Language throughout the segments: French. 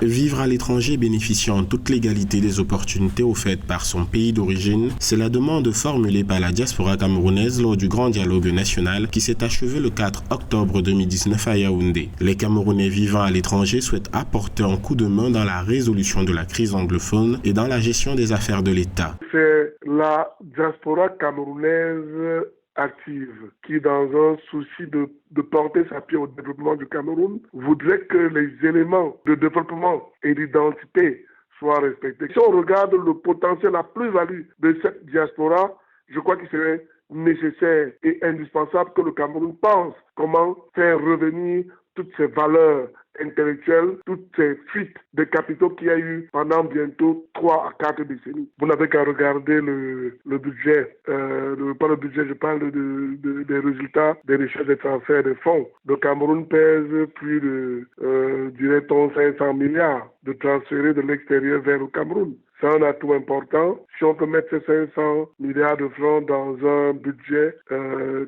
Vivre à l'étranger bénéficiant en toute légalité des opportunités offertes par son pays d'origine, c'est la demande formulée par la diaspora camerounaise lors du grand dialogue national qui s'est achevé le 4 octobre 2019 à Yaoundé. Les Camerounais vivant à l'étranger souhaitent apporter un coup de main dans la résolution de la crise anglophone et dans la gestion des affaires de l'État. C'est la diaspora camerounaise active qui, dans un souci de porter sa pied au développement du Cameroun, voudrait que les éléments de développement et d'identité soient respectés. Si on regarde le potentiel, la plus-value de cette diaspora, je crois qu'il serait nécessaire et indispensable que le Cameroun pense comment faire revenir toutes ces valeurs intellectuelles, toutes ces fuites de capitaux qu'il y a eu pendant bientôt 3 à 4 décennies. Vous n'avez qu'à regarder le budget, pas le budget, je parle des résultats des recherches des transferts de fonds. Le Cameroun pèse plus de, dirait-on, 500 milliards de transférés de l'extérieur vers le Cameroun. C'est un atout important. Si on peut mettre ces 500 milliards de francs dans un budget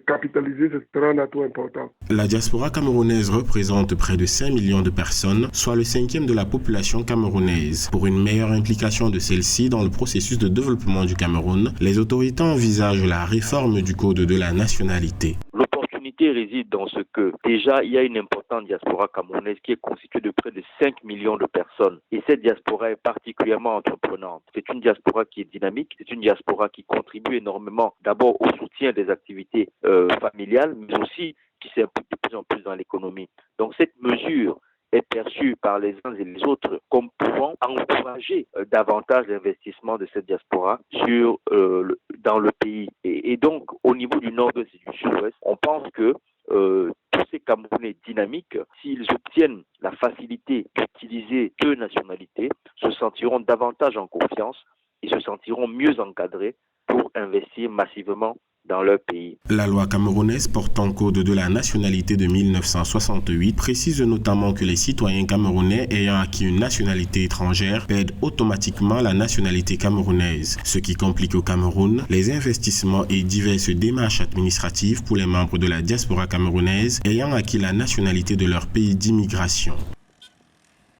capitalisé, c'est un atout important. La diaspora camerounaise représente près de 5 millions de personnes, soit le 5e de la population camerounaise. Pour une meilleure implication de celle-ci dans le processus de développement du Cameroun, les autorités envisagent la réforme du code de la nationalité. L'opportunité réside dans ce que, déjà, il y a une importante diaspora camerounaise qui est constituée de près de 5 millions de personnes. Et cette diaspora est particulièrement entreprenante. C'est une diaspora qui est dynamique, c'est une diaspora qui contribue énormément d'abord au soutien des activités familiales, mais aussi qui s'implique de plus en plus dans l'économie. Donc cette mesure est perçue par les uns et les autres comme pouvant encourager davantage l'investissement de cette diaspora dans le pays. Et donc, au niveau du nord-ouest et du sud-ouest, on pense que tous ces Camerounais dynamiques, s'ils obtiennent la facilité d'utiliser 2 nationalités, se sentiront davantage en confiance et se sentiront mieux encadrés pour investir massivement dans leur pays. La loi camerounaise portant code de la nationalité de 1968 précise notamment que les citoyens camerounais ayant acquis une nationalité étrangère perdent automatiquement la nationalité camerounaise, ce qui complique au Cameroun les investissements et diverses démarches administratives pour les membres de la diaspora camerounaise ayant acquis la nationalité de leur pays d'immigration.